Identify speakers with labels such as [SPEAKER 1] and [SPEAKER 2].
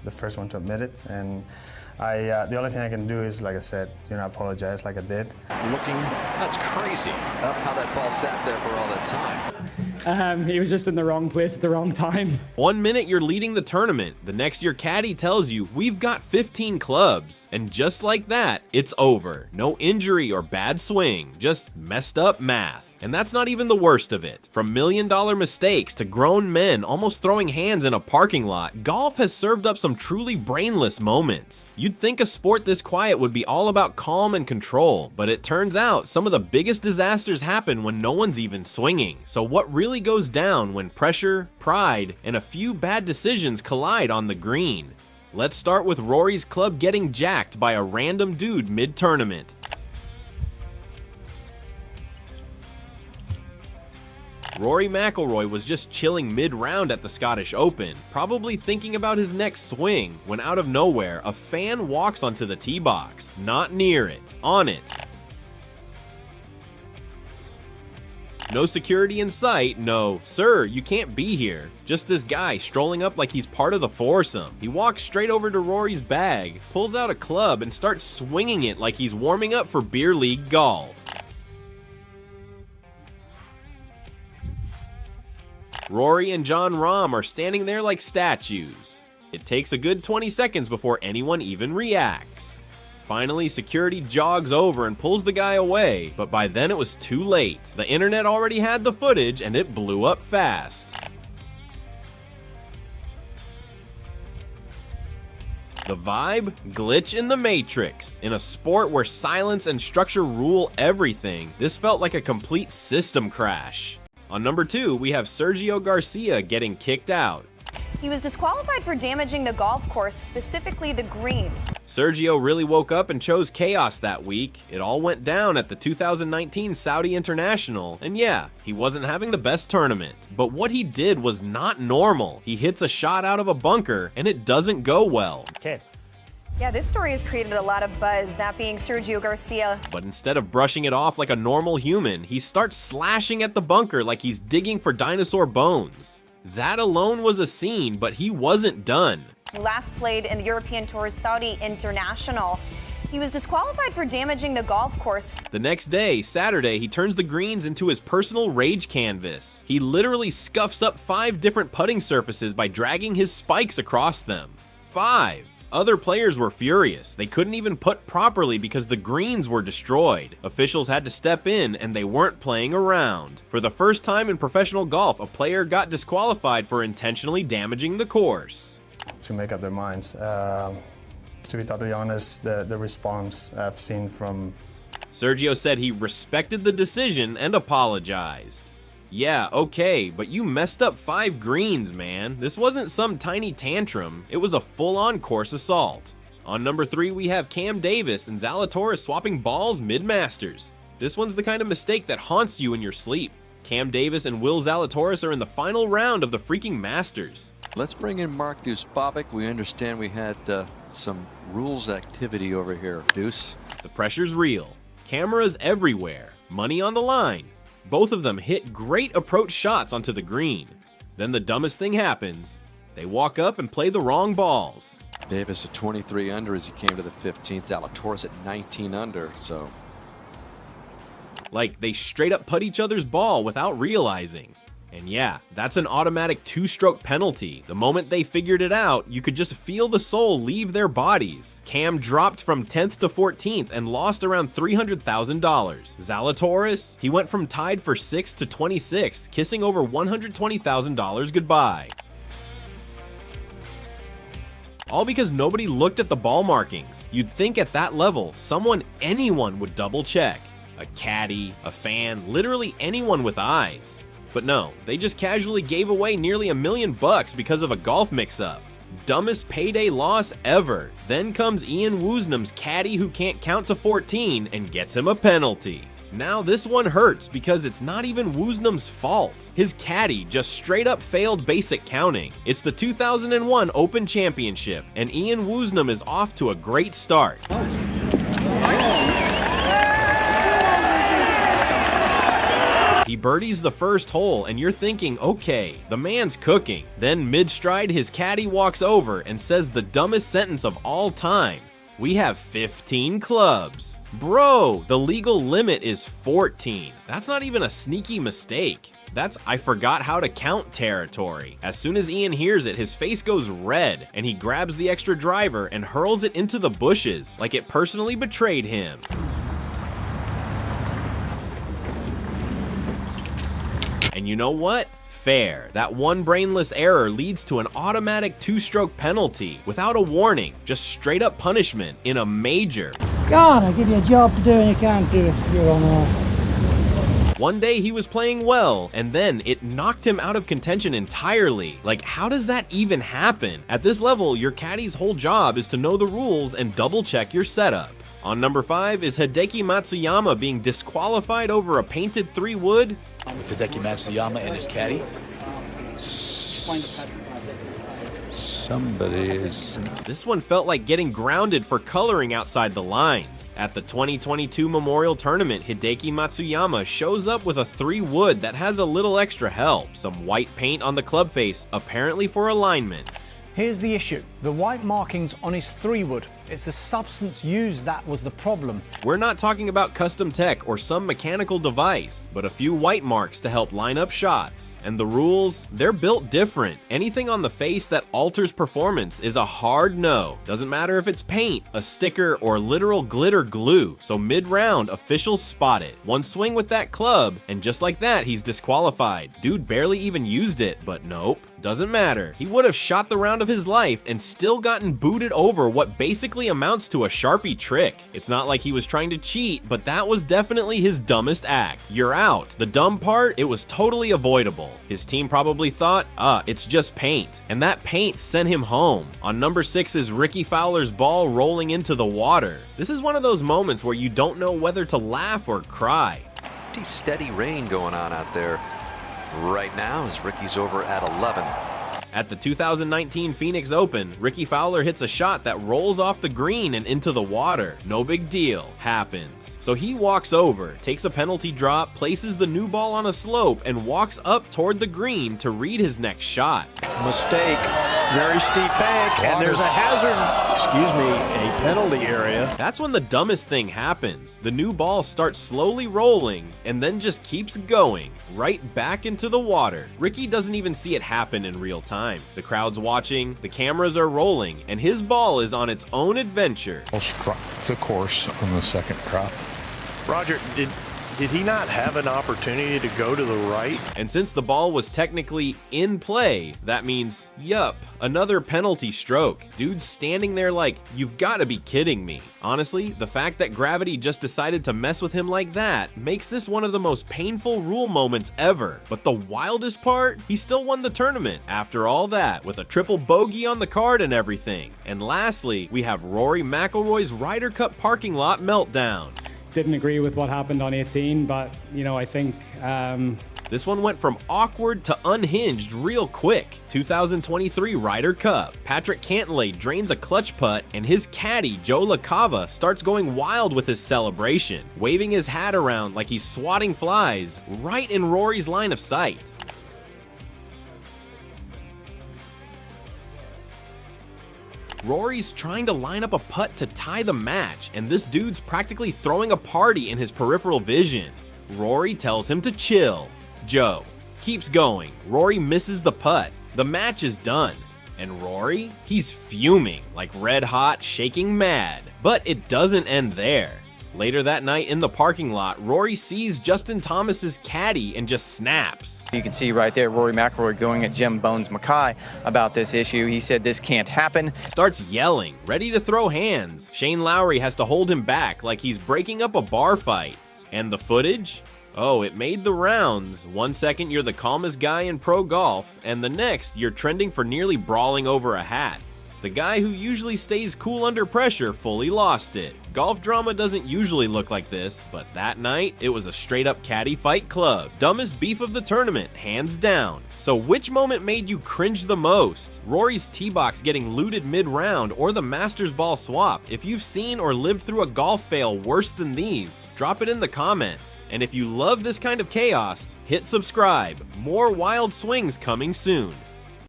[SPEAKER 1] the first one to admit it, and the only thing I can do is, like I said, apologize like I did.
[SPEAKER 2] Looking, that's crazy, up how that ball sat there for all that time.
[SPEAKER 3] He was just in the wrong place at the wrong time.
[SPEAKER 4] 1 minute you're leading the tournament, the next your caddy tells you, we've got 15 clubs. And just like that, it's over. No injury or bad swing, just messed up math. And that's not even the worst of it. From million-dollar mistakes to grown men almost throwing hands in a parking lot, golf has served up some truly brainless moments. You'd think a sport this quiet would be all about calm and control, but it turns out some of the biggest disasters happen when no one's even swinging. So what really goes down when pressure, pride, and a few bad decisions collide on the green? Let's start with Rory's club getting jacked by a random dude mid-tournament. Rory McIlroy was just chilling mid-round at the Scottish Open, probably thinking about his next swing, when out of nowhere, a fan walks onto the tee box. Not near it, on it. No security in sight, no, sir, you can't be here. Just this guy strolling up like he's part of the foursome. He walks straight over to Rory's bag, pulls out a club, and starts swinging it like he's warming up for beer league golf. Rory and Jon Rahm are standing there like statues. It takes a good 20 seconds before anyone even reacts. Finally, security jogs over and pulls the guy away, but by then it was too late. The internet already had the footage and it blew up fast. The vibe? Glitch in the Matrix. In a sport where silence and structure rule everything, this felt like a complete system crash. On number 2, we have Sergio Garcia getting kicked out.
[SPEAKER 5] He was disqualified for damaging the golf course, specifically the greens.
[SPEAKER 4] Sergio really woke up and chose chaos that week. It all went down at the 2019 Saudi International, and yeah, he wasn't having the best tournament. But what he did was not normal. He hits a shot out of a bunker, and it doesn't go well.
[SPEAKER 1] Kid.
[SPEAKER 5] Yeah, this story has created a lot of buzz, that being Sergio Garcia.
[SPEAKER 4] But instead of brushing it off like a normal human, he starts slashing at the bunker like he's digging for dinosaur bones. That alone was a scene, but he wasn't done.
[SPEAKER 5] He last played in the European Tour's Saudi International. He was disqualified for damaging the golf course.
[SPEAKER 4] The next day, Saturday, he turns the greens into his personal rage canvas. He literally scuffs up 5 different putting surfaces by dragging his spikes across them. 5! Other players were furious. They couldn't even putt properly because the greens were destroyed. Officials had to step in and they weren't playing around. For the first time in professional golf, a player got disqualified for intentionally damaging the course.
[SPEAKER 1] To make up their minds. To be totally honest, the response I've seen from...
[SPEAKER 4] Sergio said he respected the decision and apologized. Yeah, okay, but you messed up 5 greens, man. This wasn't some tiny tantrum, it was a full-on course assault. On number 3, we have Cam Davis and Zalatoris swapping balls mid-Masters. This one's the kind of mistake that haunts you in your sleep. Cam Davis and Will Zalatoris are in the final round of the freaking Masters.
[SPEAKER 2] Let's bring in Mark Deuce-Bobic. We understand we had some rules activity over here, Deuce.
[SPEAKER 4] The pressure's real. Cameras everywhere. Money on the line. Both of them hit great approach shots onto the green. Then the dumbest thing happens. They walk up and play the wrong balls.
[SPEAKER 2] Davis at 23 under as he came to the 15th. Zalatoris at 19 under, so...
[SPEAKER 4] Like, they straight up put each other's ball without realizing. And yeah, that's an automatic 2-stroke penalty. The moment they figured it out, you could just feel the soul leave their bodies. Cam dropped from 10th to 14th and lost around $300,000. Zalatoris, he went from tied for 6th to 26th, kissing over $120,000 goodbye. All because nobody looked at the ball markings. You'd think at that level, anyone would double check. A caddy, a fan, literally anyone with eyes. But no, they just casually gave away nearly $1 million because of a golf mix-up. Dumbest payday loss ever. Then comes Ian Woosnam's caddy who can't count to 14 and gets him a penalty. Now this one hurts because it's not even Woosnam's fault. His caddy just straight up failed basic counting. It's the 2001 Open Championship, and Ian Woosnam is off to a great start. He birdies the first hole and you're thinking, okay, the man's cooking. Then mid-stride his caddy walks over and says the dumbest sentence of all time. We have 15 clubs. Bro, the legal limit is 14. That's not even a sneaky mistake. That's I forgot how to count territory. As soon as Ian hears it, his face goes red and he grabs the extra driver and hurls it into the bushes like it personally betrayed him. And you know what? Fair. That one brainless error leads to an automatic 2-stroke penalty without a warning, just straight up punishment in a major.
[SPEAKER 6] God, I give you a job to do and you can't do it. You're on off.
[SPEAKER 4] One day he was playing well, and then it knocked him out of contention entirely. Like, how does that even happen? At this level, your caddy's whole job is to know the rules and double check your setup. On number 5 is Hideki Matsuyama being disqualified over a painted 3-wood.
[SPEAKER 7] With Hideki Matsuyama and his caddy.
[SPEAKER 8] Somebody is...
[SPEAKER 4] This one felt like getting grounded for coloring outside the lines. At the 2022 Memorial Tournament, Hideki Matsuyama shows up with a 3-wood that has a little extra help. Some white paint on the club face, apparently for alignment.
[SPEAKER 9] Here's the issue. The white markings on his 3-wood. It's the substance used that was the problem.
[SPEAKER 4] We're not talking about custom tech or some mechanical device, but a few white marks to help line up shots. And the rules, they're built different. Anything on the face that alters performance is a hard no. Doesn't matter if it's paint, a sticker, or literal glitter glue. So mid-round, officials spot it. One swing with that club, and just like that, he's disqualified. Dude barely even used it, but nope. Doesn't matter. He would have shot the round of his life and still gotten booted over what basically amounts to a Sharpie trick. It's not like he was trying to cheat, but that was definitely his dumbest act. You're out. The dumb part, it was totally avoidable. His team probably thought, it's just paint. And that paint sent him home. On number 6 is Rickie Fowler's ball rolling into the water. This is one of those moments where you don't know whether to laugh or cry.
[SPEAKER 2] Pretty steady rain going on out there right now as Rickie's over at 11.
[SPEAKER 4] At the 2019 Phoenix Open, Rickie Fowler hits a shot that rolls off the green and into the water. No big deal. Happens. So he walks over, takes a penalty drop, places the new ball on a slope, and walks up toward the green to read his next shot.
[SPEAKER 10] Mistake. Very steep bank, and there's a hazard, a penalty area.
[SPEAKER 4] That's when the dumbest thing happens. The new ball starts slowly rolling and then just keeps going right back into the water. Rickie doesn't even see it happen in real time. The crowd's watching, the cameras are rolling, and his ball is on its own adventure.
[SPEAKER 8] struck the course on the second drop.
[SPEAKER 10] Roger, did he not have an opportunity to go to the right?
[SPEAKER 4] And since the ball was technically in play, that means, yup, another penalty stroke. Dude's standing there like, you've got to be kidding me. Honestly, the fact that gravity just decided to mess with him like that makes this one of the most painful rule moments ever. But the wildest part, he still won the tournament after all that, with a triple bogey on the card and everything. And lastly, we have Rory McIlroy's Ryder Cup parking lot meltdown.
[SPEAKER 3] Didn't agree with what happened on 18, but, I think...
[SPEAKER 4] This one went from awkward to unhinged real quick. 2023 Ryder Cup. Patrick Cantlay drains a clutch putt, and his caddy, Joe LaCava, starts going wild with his celebration, waving his hat around like he's swatting flies right in Rory's line of sight. Rory's trying to line up a putt to tie the match, and this dude's practically throwing a party in his peripheral vision. Rory tells him to chill. Joe keeps going. Rory misses the putt. The match is done. And Rory, he's fuming, like red hot, shaking mad. But it doesn't end there. Later that night in the parking lot, Rory sees Justin Thomas's caddy and just snaps.
[SPEAKER 11] You can see right there Rory McIlroy going at Jim Bones Mackay about this issue. He said this can't happen.
[SPEAKER 4] Starts yelling, ready to throw hands. Shane Lowry has to hold him back like he's breaking up a bar fight. And the footage? Oh, it made the rounds. 1 second you're the calmest guy in pro golf, and the next you're trending for nearly brawling over a hat. The guy who usually stays cool under pressure fully lost it. Golf drama doesn't usually look like this, but that night, it was a straight up caddy fight club. Dumbest beef of the tournament, hands down. So which moment made you cringe the most? Rory's tee box getting looted mid-round or the Masters ball swap? If you've seen or lived through a golf fail worse than these, drop it in the comments. And if you love this kind of chaos, hit subscribe. More wild swings coming soon.